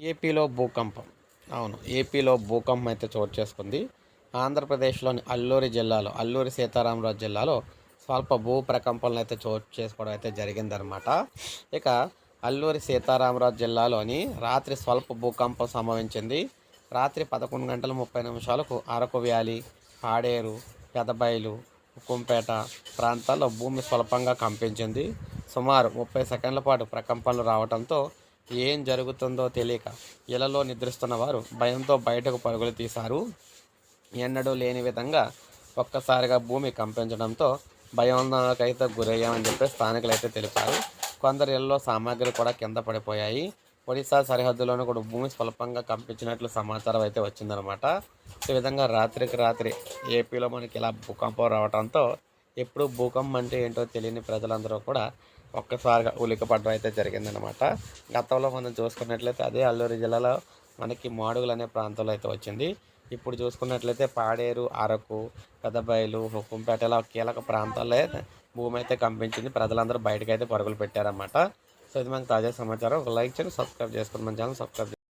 ఏపీలో భూకంపం. అవును. ఏపీలో భూకంపం అయితే చోటు చేసుకుంది. ఆంధ్రప్రదేశ్‌లోని అల్లూరి జిల్లాలో, అల్లూరి సీతారామరాజు జిల్లాలో స్వల్ప భూ ప్రకంపనలు అయితే చోటు చేసుకోవడం అయితే జరిగిందనమాట. ఇక అల్లూరి సీతారామరాజు జిల్లాలోని రాత్రి స్వల్ప భూకంపం సంభవించింది. రాత్రి 11 గంటల 30 నిమిషాలకు అరకు వ్యాలీ, పాడేరు, పెదబయలు, హుకుంపేట ప్రాంతాల్లో భూమి స్వల్పంగా కంపించింది. సుమారు 30 సెకండ్ల పాటు ప్రకంపనలు రావడంతో ఏం జరుగుతుందో తెలియక ఇళ్లలో నిద్రిస్తున్న వారు భయంతో బయటకు పరుగులు తీశారు. ఎన్నడూ లేని విధంగా ఒక్కసారిగా భూమి కంపించడంతో భయాందోళనకైతే గురయ్యామని చెప్పి స్థానికులైతే తెలిపారు. కొందరి ఇళ్లలో సామాగ్రి కూడా కింద పడిపోయాయి. ఒడిశా సరిహద్దులోనూ కూడా భూమి స్వల్పంగా కంపించినట్లు సమాచారం అయితే వచ్చిందనమాట. ఈ విధంగా రాత్రికి రాత్రి ఏపీలో మనకి ఇలా భూకంపం రావడంతో ఎప్పుడు భూకంపం అంటే ఏంటో తెలియని ప్రజలందరూ కూడా ఒక్కసారిగా ఉలికపడడం అయితే జరిగిందనమాట. గతంలో మనం చూసుకున్నట్లయితే అదే అల్లూరి జిల్లాలో మనకి మాడుగులు అనే ప్రాంతంలో అయితే వచ్చింది. ఇప్పుడు చూసుకున్నట్లయితే పాడేరు, అరకు, పెదబయలు, హుకుంపేట ఇలా కీలక ప్రాంతాల్లో భూమి అయితే కంపించింది. ప్రజలందరూ బయటకైతే పరుగులు పెట్టారన్నమాట. సో ఇది మనకు తాజా సమాచారం. ఒక లైక్ చేయండి, సబ్స్క్రైబ్ చేసుకోండి, మన ఛానల్ సబ్స్క్రైబ్ చేసుకోండి.